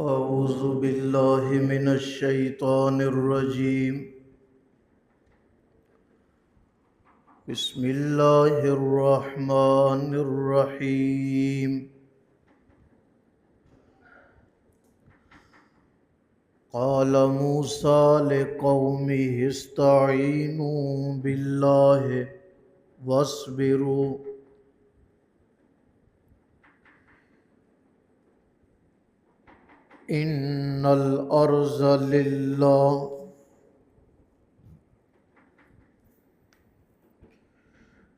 أعوذ بالله من الشيطان الرجيم. بسم الله الرحمن الرحيم. قال موسى لقومه استعينوا بالله واصبروا إن الأرض لله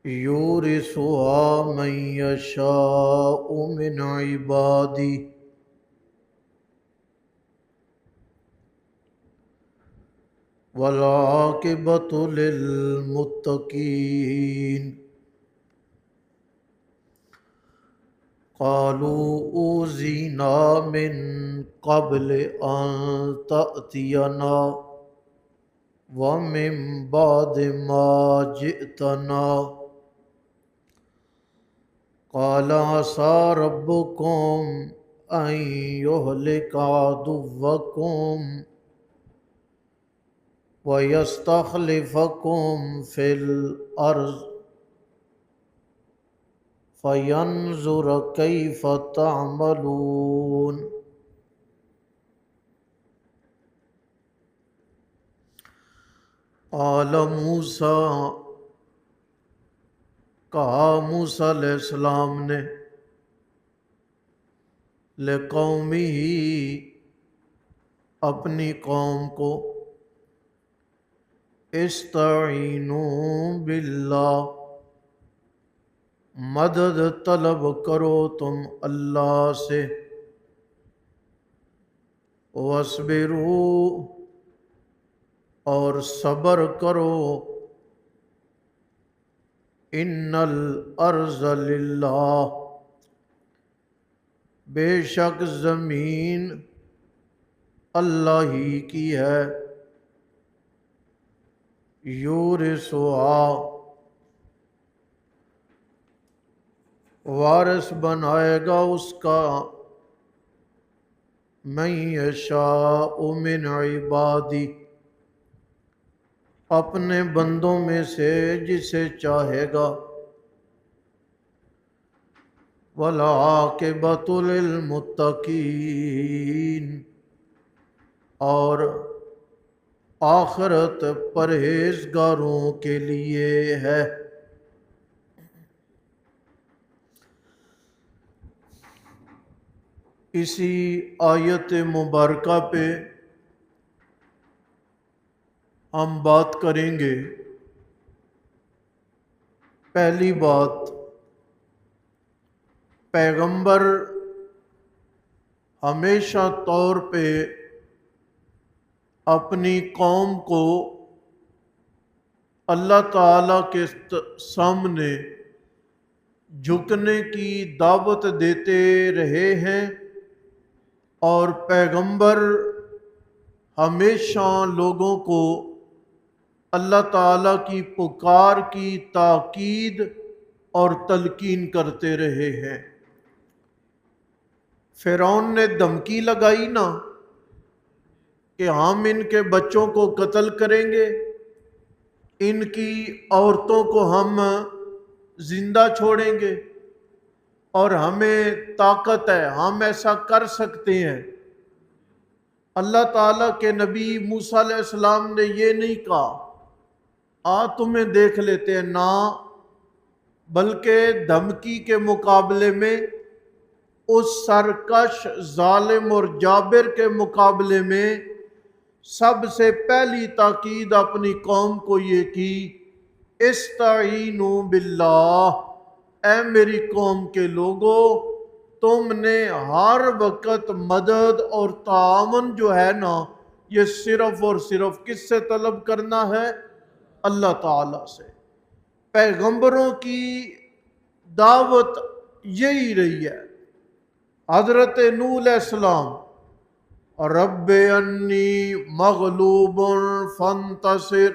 يورثها من يشاء من عباده والعاقبة للمتقين. قالوا أوذينا من قبل أن تأتينا ومن بعد ما جئتنا. قال عسى ربكم أن يهلك عدوكم ويستخلفكم في الأرض فينظر كيف تعملون. قال موسیٰ، کہا موسیٰ علیہ السلام نے، لقومہ، اپنی قوم کو، استعینوا باللہ، مدد طلب کرو تم اللہ سے، واصبروا، اور صبر کرو، ان الارض للہ، بے شک زمین اللہ ہی کی ہے، یورثها، وارث بنائے گا اس کا، من یشاء من عبادی، اپنے بندوں میں سے جسے چاہے گا، والعاقبۃ للمتقین، اور آخرت پرہیزگاروں کے لیے ہے۔ اسی آیت مبارکہ پہ ہم بات کریں گے۔ پہلی بات، پیغمبر ہمیشہ طور پہ اپنی قوم کو اللہ تعالیٰ کے سامنے جھکنے کی دعوت دیتے رہے ہیں، اور پیغمبر ہمیشہ لوگوں کو اللہ تعالیٰ کی پکار کی تاکید اور تلقین کرتے رہے ہیں۔ فرعون نے دھمکی لگائی نا کہ ہم ان کے بچوں کو قتل کریں گے، ان کی عورتوں کو ہم زندہ چھوڑیں گے، اور ہمیں طاقت ہے، ہم ایسا کر سکتے ہیں۔ اللہ تعالیٰ کے نبی موسیٰ علیہ السلام نے یہ نہیں کہا تمہیں دیکھ لیتے ہیں، نہ، بلکہ دھمکی کے مقابلے میں، اس سرکش ظالم اور جابر کے مقابلے میں سب سے پہلی تاکید اپنی قوم کو یہ کی، استعینوا باللہ، اے میری قوم کے لوگو، تم نے ہر وقت مدد اور تعاون جو ہے نا، یہ صرف اور صرف کس سے طلب کرنا ہے؟ اللہ تعالیٰ سے۔ پیغمبروں کی دعوت یہی رہی ہے۔ حضرت نوح علیہ السلام، رب انی مغلوب فانتصر،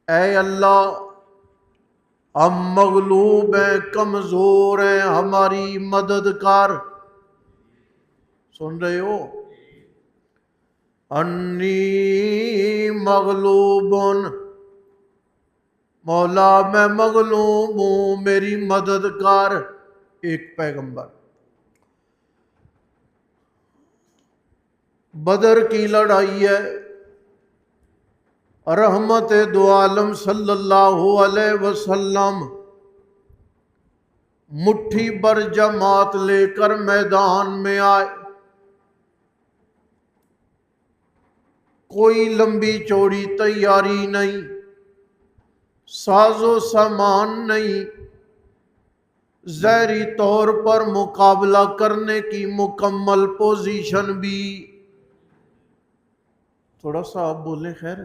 اے اللہ ہم مغلوب ہیں، کمزور ہیں، ہماری مدد کر۔ سن رہے ہو؟ انی مغلوبن، مولا میں مغلوب ہوں، میری مدد کر۔ ایک پیغمبر بدر کی لڑائی ہے، رحمت دو عالم صلی اللہ علیہ وسلم مٹھی بر جماعت لے کر میدان میں آئے، کوئی لمبی چوڑی تیاری نہیں، ساز و سامان نہیں، ظاہری طور پر مقابلہ کرنے کی مکمل پوزیشن بھی۔ تھوڑا سا آپ بولیں خیر۔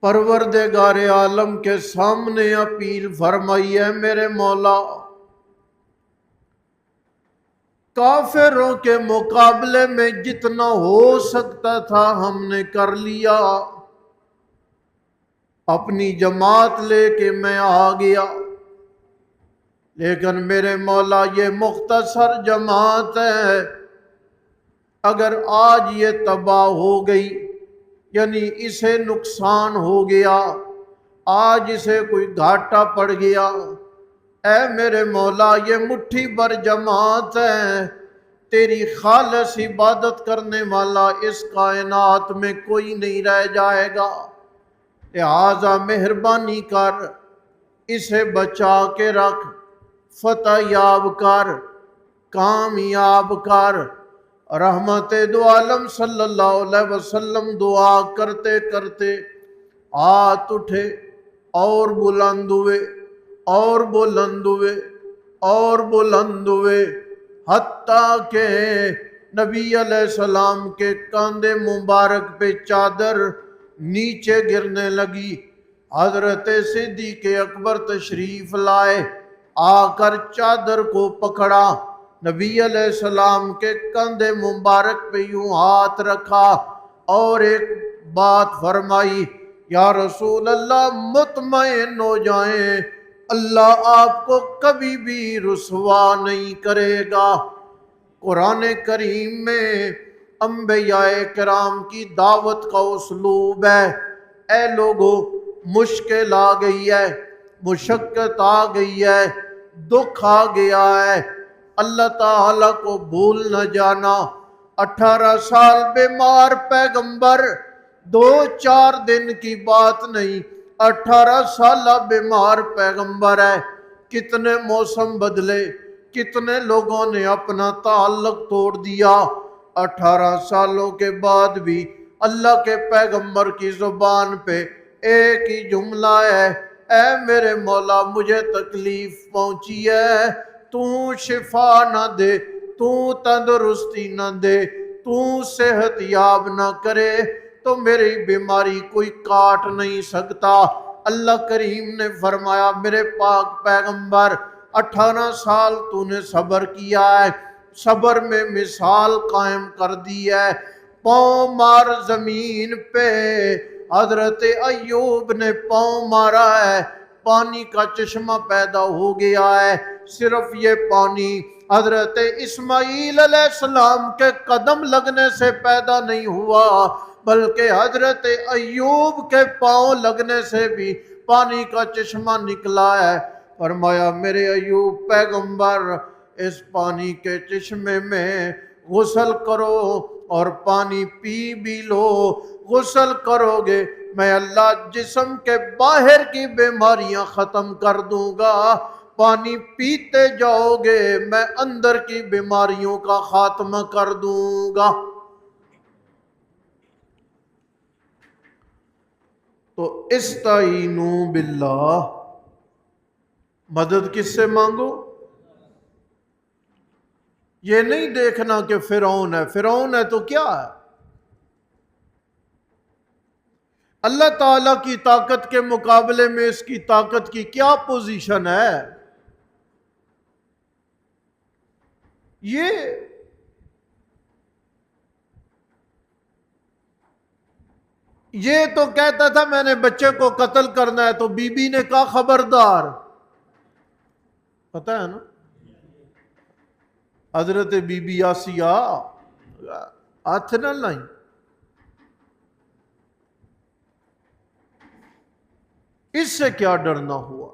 پروردگار عالم کے سامنے اپیل فرمائی ہے، میرے مولا کافروں کے مقابلے میں جتنا ہو سکتا تھا ہم نے کر لیا، اپنی جماعت لے کے میں آ گیا، لیکن میرے مولا یہ مختصر جماعت ہے، اگر آج یہ تباہ ہو گئی، یعنی اسے نقصان ہو گیا، آج اسے کوئی گھاٹا پڑ گیا، اے میرے مولا یہ مٹھی بھر جماعت ہے، تیری خالص عبادت کرنے والا اس کائنات میں کوئی نہیں رہ جائے گا، لہذا مہربانی کر اسے بچا کے رکھ، فتح یاب کر، کامیاب کر۔ رحمت دو عالم صلی اللہ علیہ وسلم دعا کرتے کرتے ہاتھ اٹھے اور بلند ہوئے اور بلند ہوئے اور بلند ہوئے، حتیٰ کہ نبی علیہ السلام کے کاندھے مبارک پہ چادر نیچے گرنے لگی۔ حضرت صدیق اکبر تشریف لائے، آ کر چادر کو پکڑا، نبی علیہ السلام کے کندھے مبارک پہ یوں ہاتھ رکھا اور ایک بات فرمائی، یا رسول اللہ مطمئن ہو جائیں، اللہ آپ کو کبھی بھی رسوا نہیں کرے گا۔ قرآن کریم میں انبیاء کرام کی دعوت کا اسلوب ہے، اے لوگو مشکل آ گئی ہے، مشقت آ گئی ہے، دکھ آ گیا ہے، اللہ تعالیٰ کو بھول نہ جانا۔ 18 سال بیمار پیغمبر، 2-4 دن کی بات نہیں، 18 سالہ بیمار پیغمبر ہے، کتنے موسم بدلے، کتنے لوگوں نے اپنا تعلق توڑ دیا، 18 سالوں کے بعد بھی اللہ کے پیغمبر کی زبان پہ ایک ہی جملہ ہے، اے میرے مولا مجھے تکلیف پہنچی ہے، تو شفا نہ دے، تو تندرستی نہ دے، تو صحت یاب نہ کرے تو میری بیماری کوئی کاٹ نہیں سکتا۔ اللہ کریم نے فرمایا، میرے پاک پیغمبر 18 سال تو نے صبر کیا ہے، صبر میں مثال قائم کر دی ہے، پاؤں مار زمین پہ، حضرت ایوب نے پاؤں مارا ہے، پانی کا چشمہ پیدا ہو گیا ہے، صرف یہ پانی حضرت اسماعیل علیہ السلام کے قدم لگنے سے پیدا نہیں ہوا، بلکہ حضرت ایوب کے پاؤں لگنے سے بھی پانی کا چشمہ نکلا ہے۔ فرمایا، میرے ایوب پیغمبر اس پانی کے چشمے میں غسل کرو اور پانی پی بھی لو، غسل کرو گے میں اللہ جسم کے باہر کی بیماریاں ختم کر دوں گا، پانی پیتے جاؤ گے میں اندر کی بیماریوں کا خاتمہ کر دوں گا۔ تو استعینوا باللہ، مدد کس سے مانگو؟ یہ نہیں دیکھنا کہ فرعون ہے، فرعون ہے تو کیا ہے، اللہ تعالیٰ کی طاقت کے مقابلے میں اس کی طاقت کی کیا پوزیشن ہے؟ یہ تو کہتا تھا میں نے بچے کو قتل کرنا ہے، تو بی بی نے کہا خبردار، پتہ ہے نا، حضرت بی بی آسیہ ہاتھ نہ لائیں. اس سے کیا ڈرنا ہوا؟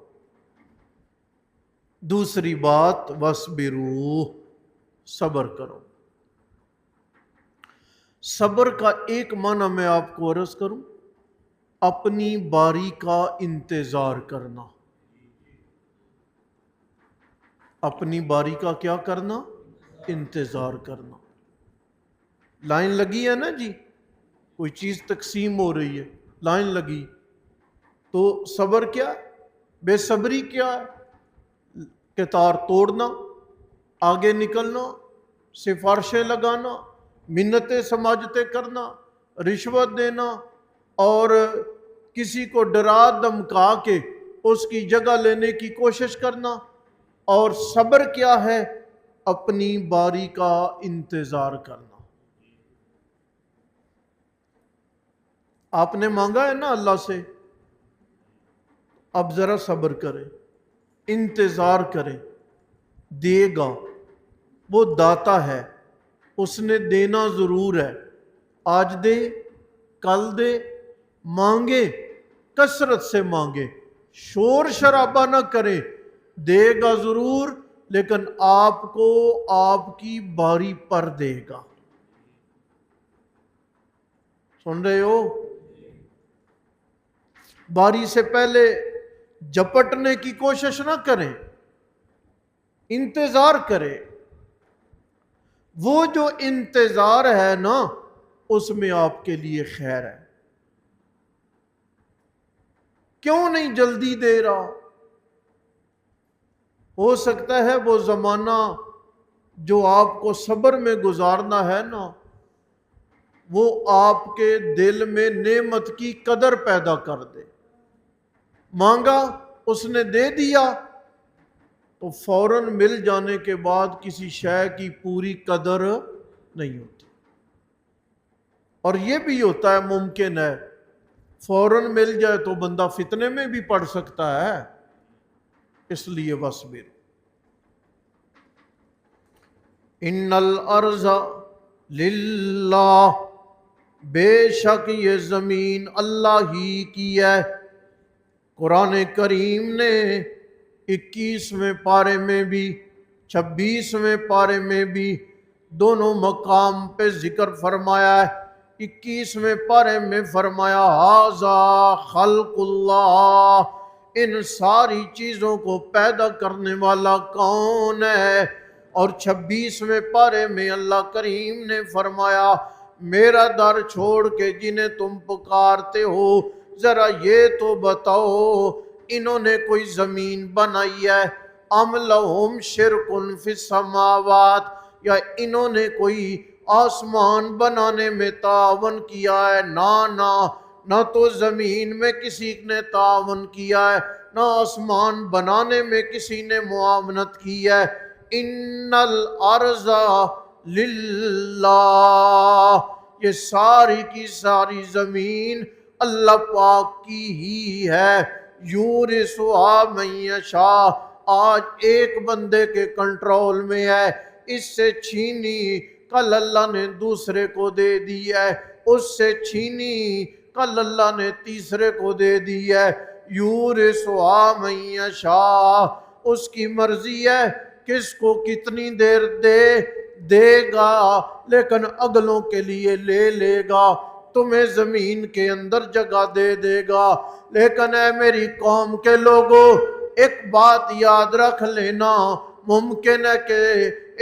دوسری بات وَاصْبِرُوا، صبر کرو. صبر کا ایک معنی میں آپ کو عرض کروں، اپنی باری کا انتظار کرنا. اپنی باری کا کیا کرنا؟ انتظار کرنا. لائن لگی ہے نا جی، کوئی چیز تقسیم ہو رہی ہے، لائن لگی، تو صبر کیا؟ بے صبری کیا ہے؟ قطار توڑنا، آگے نکلنا، سفارشیں لگانا، منتیں سماجتیں کرنا، رشوت دینا، اور کسی کو ڈرا دھمکا کے اس کی جگہ لینے کی کوشش کرنا. اور صبر کیا ہے؟ اپنی باری کا انتظار کرنا. آپ نے مانگا ہے نا اللہ سے، اب ذرا صبر کریں، انتظار کریں، دے گا. وہ داتا ہے، اس نے دینا ضرور ہے. آج دے، کل دے، مانگے، کثرت سے مانگے، شور شرابہ نہ کریں. دے گا ضرور، لیکن آپ کو آپ کی باری پر دے گا. سن رہے ہو؟ باری سے پہلے جپٹنے کی کوشش نہ کریں، انتظار کریں. وہ جو انتظار ہے نا، اس میں آپ کے لیے خیر ہے. کیوں نہیں جلدی دے رہا؟ ہو سکتا ہے وہ زمانہ جو آپ کو صبر میں گزارنا ہے نا، وہ آپ کے دل میں نعمت کی قدر پیدا کر دے. مانگا، اس نے دے دیا، تو فوراً مل جانے کے بعد کسی شے کی پوری قدر نہیں ہوتی. اور یہ بھی ہوتا ہے، ممکن ہے فوراً مل جائے تو بندہ فتنے میں بھی پڑ سکتا ہے. اس لیے وَاصْبِرْ. ان الارض للہ، بے شک یہ زمین اللہ ہی کی ہے. قرآن کریم نے 21ویں پارے میں بھی 26ویں پارے میں بھی دونوں مقام پہ ذکر فرمایا ہے. 21ویں پارے میں فرمایا ھذا خلق اللہ، ان ساری چیزوں کو پیدا کرنے والا کون ہے. اور 26ویں پارے میں اللہ کریم نے فرمایا میرا در چھوڑ کے جنہیں تم پکارتے ہو، ذرا یہ تو بتاؤ انہوں نے کوئی زمین بنائی ہے؟ ام لہم شرک فی السماوات، یا انہوں نے کوئی آسمان بنانے میں تعاون کیا ہے؟ نہ تو زمین میں کسی نے تعاون کیا ہے، نہ آسمان بنانے میں کسی نے معاونت کی ہے. ان الارض للہ، یہ ساری کی ساری زمین اللہ پاک کی ہی ہے. یورثھا من یشاء، آج ایک بندے کے کنٹرول میں ہے، اس سے چھینی کل اللہ نے دوسرے کو دے دی ہے، اس سے چھینی کل اللہ نے تیسرے کو دے دی ہے. یورثھا من یشاء، اس کی مرضی ہے کس کو کتنی دیر دے گا، لیکن اگلوں کے لیے لے گا. تمہیں زمین کے اندر جگہ دے گا. لیکن اے میری قوم کے لوگوں، ایک بات یاد رکھ لینا، ممکن ہے کہ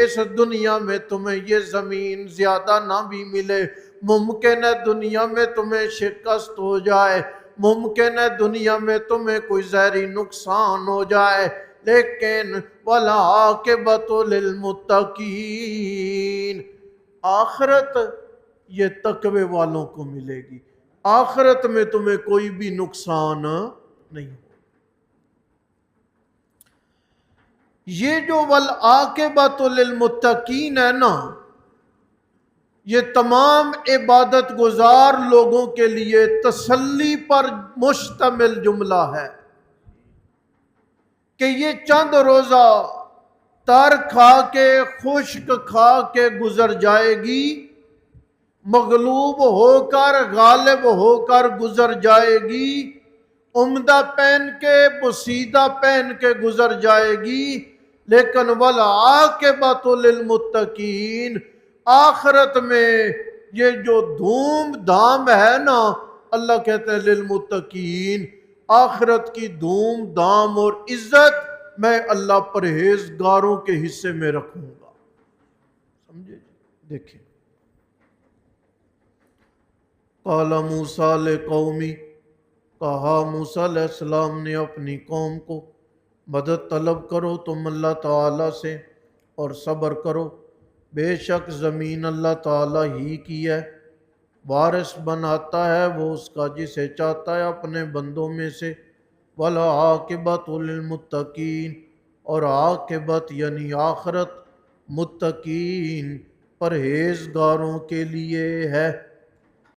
اس دنیا میں تمہیں یہ زمین زیادہ نہ بھی ملے، ممکن ہے دنیا میں تمہیں شکست ہو جائے، ممکن ہے دنیا میں تمہیں کوئی ظاہری نقصان ہو جائے، لیکن وَالْعَاقِبَةُ لِلْمُتَّقِينَ، آخرت یہ تقوی والوں کو ملے گی. آخرت میں تمہیں کوئی بھی نقصان نہیں ہو. یہ جو وَالْعَاقِبَةُ لِلْمُتَّقِينَ ہے نا، یہ تمام عبادت گزار لوگوں کے لیے تسلی پر مشتمل جملہ ہے کہ یہ چند روزہ تر کھا کے خشک کھا کے گزر جائے گی، مغلوب ہو کر غالب ہو کر گزر جائے گی، عمدہ پہن کے بسیدہ پہن کے گزر جائے گی، لیکن والعاقبۃ للمتقین، آخرت میں یہ جو دھوم دھام ہے نا، اللہ کہتے ہیں للمتقین، آخرت کی دھوم دھام اور عزت میں اللہ پرہیزگاروں کے حصے میں رکھوں گا۔ سمجھے؟ دیکھیں، قال موسیٰ لقومی، کہا موسیٰ علیہ السلام نے اپنی قوم کو، مدد طلب کرو تم اللہ تعالیٰ سے اور صبر کرو، بے شک زمین اللہ تعالیٰ ہی کی ہے، وارث بناتا ہے وہ اس کا جسے چاہتا ہے اپنے بندوں میں سے، والعاقبۃ للمتقین، اور عاقبت یعنی آخرت متقین پرہیزگاروں کے لیے ہے۔